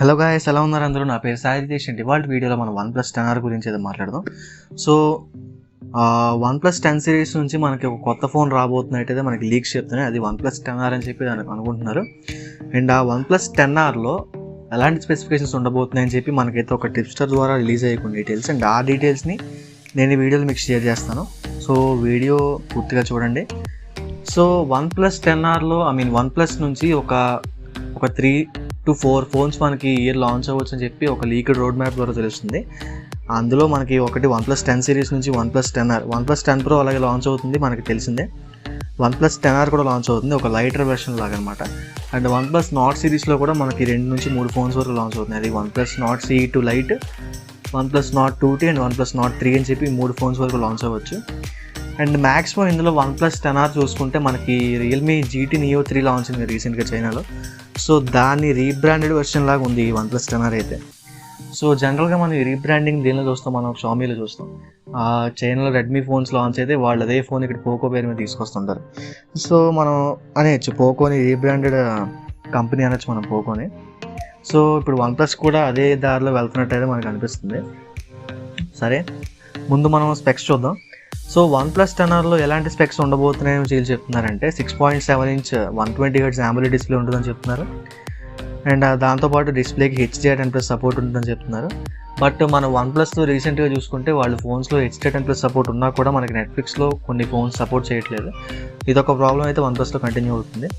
Hello guys, ఎలా ఉన్నారు అందరూ? నా పేరు సాయితేష్ అండి. ఇవాళ వీడియోలో మనం OnePlus 10R గురించి అయితే మాట్లాడదాం. సో OnePlus 10 సిరీస్ నుంచి మనకి ఒక కొత్త ఫోన్ రాబోతున్నట్టయితే మనకి లీక్స్ చెప్తున్నాయి. అది OnePlus 10R అని చెప్పి దానికి అనుకుంటున్నారు. అండ్ ఆ OnePlus 10Rలో ఎలాంటి స్పెసిఫికేషన్స్ ఉండబోతున్నాయని చెప్పి మనకైతే ఒక టిప్స్టర్ ద్వారా రిలీజ్ అయ్యే కొన్ని డీటెయిల్స్, అండ్ ఆ డీటెయిల్స్ని నేను ఈ వీడియోలో మీకు షేర్ చేస్తాను. సో వీడియో పూర్తిగా చూడండి. సో OnePlus 10Rలో OnePlus నుంచి ఒక 3 to 4 ఫోన్స్ మనకి ఇయర్ లాంచ్ అవ్వచ్చు అని చెప్పి ఒక లీక్డ్ రోడ్ మ్యాప్ ద్వారా తెలుస్తుంది. అందులో మనకి ఒకటి OnePlus 10 సిరీస్ నుంచి OnePlus 10R, OnePlus 10 Pro అలాగే లాంచ్ అవుతుంది, మనకి తెలిసిందే. OnePlus 10R కూడా లాంచ్ అవుతుంది, ఒక లైటర్ వెర్షన్ లాగా అనమాట. అండ్ OnePlus Nord సిరీస్లో కూడా మనకి 2 నుంచి 3 ఫోన్స్ వరకు లాంచ్ అవుతుంది. అది OnePlus Nord CE2 Lite, OnePlus Nord 2T and OnePlus Nord 3 అని చెప్పి 3 ఫోన్స్ వరకు లాంచ్ అవ్వచ్చు. అండ్ మ్యాక్సిమం ఇందులో OnePlus 10R చూసుకుంటే మనకి Redmi GT Neo 3 లాంచ్ అయింది రీసెంట్గా చైనాలో. సో దాన్ని రీబ్రాండెడ్ వెర్షన్ లాగా ఉంది ఈ OnePlus 10R అయితే. సో జనరల్గా మనం ఈ రీబ్రాండింగ్ దేనిలో చూస్తాం, మనం షామీలో చూస్తాం. చైనాలో రెడ్మీ ఫోన్స్ లాంచ్ అయితే వాళ్ళు అదే ఫోన్ ఇక్కడ పోకో పేరు మీద తీసుకొస్తుంటారు. సో మనం అనేచ్చు పోకోని రీబ్రాండెడ్ కంపెనీ అనొచ్చు మనం పోకోని. సో ఇప్పుడు OnePlus కూడా అదే దారిలో వెళ్తున్నట్టయితే మనకు అనిపిస్తుంది. సరే, ముందు మనం స్పెక్స్ చూద్దాం. సో OnePlus 10Rలో ఎలాంటి స్పెక్స్ ఉండబోతున్నాయని వీళ్ళు చెప్తున్నారంటే 6.7 ఇంచ్ 120Hz AMOLED డిస్ప్లే ఉంటుందని చెప్తున్నారు. అండ్ దాంతోపాటు డిస్ప్లేకి HDR10+ సపోర్ట్ ఉంటుందని చెప్తున్నారు. బట్ మన OnePlusలో రీసెంట్గా చూసుకుంటే వాళ్ళ ఫోన్స్లో HDR10+ సపోర్ట్ ఉన్నా కూడా మనకి నెట్ఫ్లిక్స్లో కొన్ని ఫోన్స్ సపోర్ట్ చేయట్లేదు. ఇదొక ప్రాబ్లం అయితే OnePlusలో కంటిన్యూ అవుతుంది.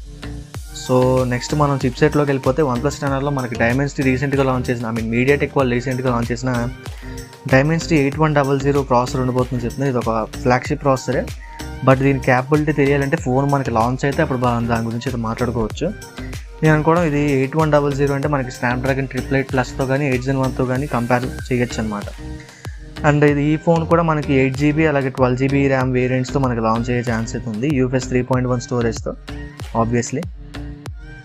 సో నెక్స్ట్ మనం చిప్సెట్లోకి వెళ్ళిపోతే OnePlus 10Rలో మనకి Dimensity రీసెంట్గా లాంచ్ చేసిన మీడియాటెక్ వాళ్ళు రీసెంట్గా లాంచ్ చేసిన Dimensity 8100 ప్రాసెసర్ ఉండబోతుందని చెప్తుంది. ఇది ఒక ఫ్లాగ్షిప్ ప్రాసెసరే, బట్ దీని క్యాపబిలిటీ తెలియాలంటే ఫోన్ మనకి లాంచ్ అయితే అప్పుడు దాని గురించి అయితే మాట్లాడుకోవచ్చు. నేను అనుకోవడం ఇది 8100 అంటే మనకి స్నాప్డ్రాగన్ 888+తో కానీ 8 Gen 1తో కానీ కంపేర్ చేయొచ్చు అనమాట. అండ్ ఇది ఈ ఫోన్ కూడా మనకి 8GB అలాగే 12GB ర్యామ్ వేరియంట్స్తో మనకి లాంచ్ అయ్యే ఛాన్స్ అయితే ఉంది, UFS 3.1 స్టోరేజ్తో obviously.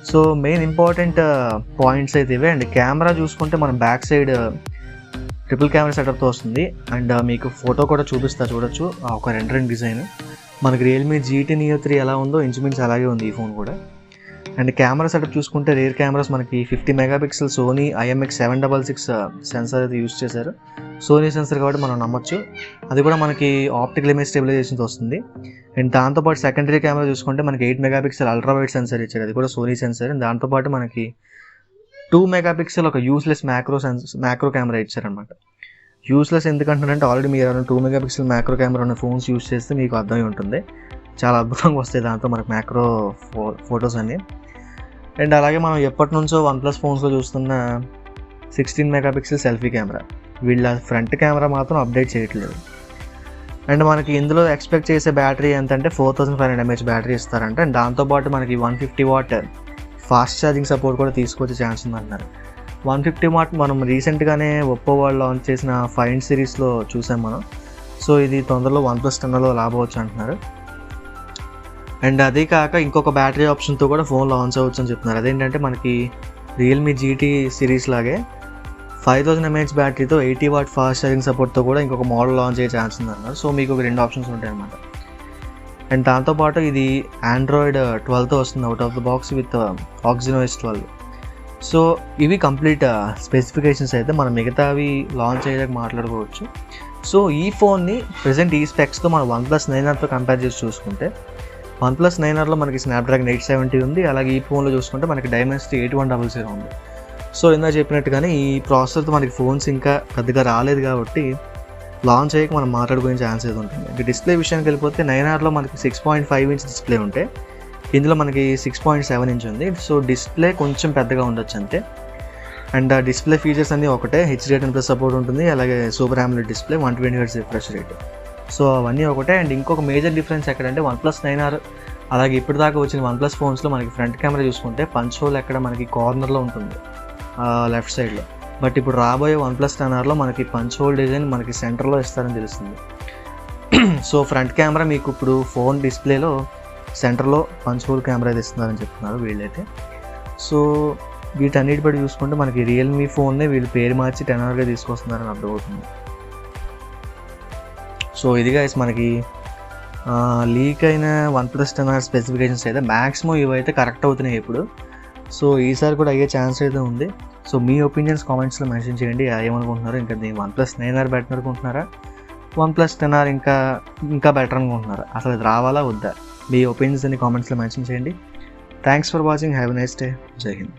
So main important points అయితే ఇవే. అండ్ కెమెరా చూసుకుంటే మనం బ్యాక్ సైడ్ ట్రిపుల్ కెమెరా సెటప్తో వస్తుంది. అండ్ మీకు ఫోటో కూడా చూడొచ్చు ఒక రెండరింగ్ డిజైన్. మనకి Redmi GT Neo 3 ఎలా ఉందో ఇంచుమించు అలాగే ఉంది ఈ ఫోన్ కూడా. అండ్ కెమెరా సెటప్ చూసుకుంటే రేర్ కెమెరాస్ మనకి 50 MP సోనీ IMX766 సెన్సార్ అయితే యూజ్ చేశారు. సోనీ సెన్సార్ కాబట్టి మనం నమ్మొచ్చు. అది కూడా మనకి ఆప్టికల్ ఇమేజ్ స్టెబిలైజేషన్తో వస్తుంది. అండ్ దాంతోపాటు సెకండరీ కెమెరా చూసుకుంటే మనకి 8 MP అల్ట్రా వైడ్ సెన్సార్ ఇచ్చారు, అది కూడా సోనీ సెన్సార్. అండ్ దాంతోపాటు మనకి 2 MP ఒక యూస్లెస్ మ్యాక్రో కెమెరా ఇచ్చారనమాట. యూస్లెస్ ఎందుకంటున్నారంటే ఆల్రెడీ మీరు 2 MP మ్యాక్రో కెమెరా ఉన్న ఫోన్స్ యూస్ చేస్తే మీకు అర్థమై ఉంటుంది, చాలా అద్భుతంగా వస్తాయి దాంతో మనకు మ్యాక్రో ఫొటోస్ అన్నీ. అండ్ అలాగే మనం ఎప్పటి నుంచో OnePlus ఫోన్స్లో చూస్తున్న 16 MP సెల్ఫీ కెమెరా, వీళ్ళ ఫ్రంట్ కెమెరా మాత్రం అప్డేట్ చేయట్లేదు. అండ్ మనకి ఇందులో ఎక్స్పెక్ట్ చేసే బ్యాటరీ ఎంతంటే 4500 mAh బ్యాటరీ ఇస్తారంట. అండ్ దాంతోపాటు మనకి 150 watt ఫాస్ట్ ఛార్జింగ్ సపోర్ట్ కూడా తీసుకొచ్చే ఛాన్స్ ఉందంటున్నారు. 150 watt మనం రీసెంట్గానే ఒప్పో వాళ్ళు లాంచ్ చేసిన 5 సిరీస్లో చూసాం మనం. సో ఇది తొందరలో OnePlus 10Rలో రాబోవచ్చు అంటున్నారు. అండ్ అదే కాక ఇంకొక బ్యాటరీ ఆప్షన్తో కూడా ఫోన్ లాంచ్ అవ్వచ్చు అని చెప్తున్నారు. అదేంటంటే మనకి Realme GT సిరీస్ లాగే 5000 mAh బ్యాటరీతో 80 watt ఫాస్ట్ ఛార్జింగ్ సపోర్ట్తో కూడా ఇంకొక మోడల్ లాంచ్ అయ్యే ఛాన్స్ ఉందన్నారు. సో మీకు ఒక 2 ఆప్షన్స్ ఉంటాయి అన్నమాట. అండ్ దాంతోపాటు ఇది Android 12తో వస్తుంది out of the box with Oxygen 12. So ఇవి కంప్లీట్ స్పెసిఫికేషన్స్ అయితే. మనం మిగతావి లాంచ్ అయ్యాక మాట్లాడుకోవచ్చు. సో ఈ ఫోన్ని ప్రజెంట్ ఈ స్పెక్స్తో మనం OnePlus 9Rతో కంపేర్ చేసి చూసుకుంటే OnePlus 9Rలో మనకి స్నాప్డ్రాగన్ 870 ఉంది, అలాగే ఈ ఫోన్లో చూసుకుంటే మనకి Dimensity 8100 ఉంది. సో ఇందాక చెప్పినట్టుగానే ఈ ప్రాసెసర్తో మనకి ఫోన్స్ ఇంకా పెద్దగా రాలేదు కాబట్టి లాంచ్ అయ్యాక మనం మాట్లాడుకునే ఛాన్స్ అయితే ఉంటుంది. ఇంకా డిస్ప్లే విషయానికి వెళ్ళిపోతే 9Rలో మనకి 6.5 ఇంచ్ డిస్ప్లే ఉంటే ఇందులో మనకి 6.7 ఇంచ్ ఉంది. సో డిస్ప్లే కొంచెం పెద్దగా ఉండొచ్చు అంతే. అండ్ ఆ డిస్ప్లే ఫీచర్స్ అన్నీ ఒకటే, HDR10+ సపోర్ట్ ఉంటుంది, అలాగే super AMOLED display, 120Hz refresh rate. So అవన్నీ ఒకటే. అండ్ ఇంకొక మేజర్ డిఫరెన్స్ ఎక్కడంటే OnePlus 9R అలాగే ఇప్పటిదాకా వచ్చిన OnePlus ఫోన్స్లో మనకి ఫ్రంట్ కెమెరా చూసుకుంటే పంచ్ హోల్ ఎక్కడ మనకి కార్నర్లో ఉంటుంది లెఫ్ట్ సైడ్లో. బట్ ఇప్పుడు రాబోయే OnePlus 10Rలో మనకి పంచ్ హోల్ డిజైన్ మనకి సెంటర్లో ఇస్తారని తెలుస్తుంది. సో ఫ్రంట్ కెమెరా మీకు ఇప్పుడు ఫోన్ డిస్ప్లేలో సెంటర్లో పంచ్ హోల్ కెమెరా ఇస్తున్నారని చెప్తున్నారు వీళ్ళైతే. సో వీటన్నిటి బట్టి చూసుకుంటే మనకి రియల్మీ ఫోన్నే వీళ్ళు పేరు మార్చి 10Rగా తీసుకొస్తున్నారని అర్థమవుతుంది. సో ఇది గైస్ మనకి లీక్ అయిన OnePlus 10R స్పెసిఫికేషన్స్ అయితే మ్యాక్సిమం ఇవైతే కరెక్ట్ అవుతున్నాయి ఇప్పుడు. సో ఈసారి కూడా అయ్యే ఛాన్స్ అయితే ఉంది. సో మీ ఒపీనియన్స్ కామెంట్స్లో మెన్షన్ చేయండి. ఏమనుకుంటున్నారు? ఇంకా దీన్ని OnePlus 9R బెటర్ అనుకుంటున్నారా, OnePlus 10R ఇంకా బెటర్ అనుకుంటున్నారా? అసలు ఇది రావాలా వద్దా? మీ ఒపీనియన్స్ అన్ని కామెంట్స్లో మెన్షన్ చేయండి. Thanks for watching. Have a nice day. జై హింద్.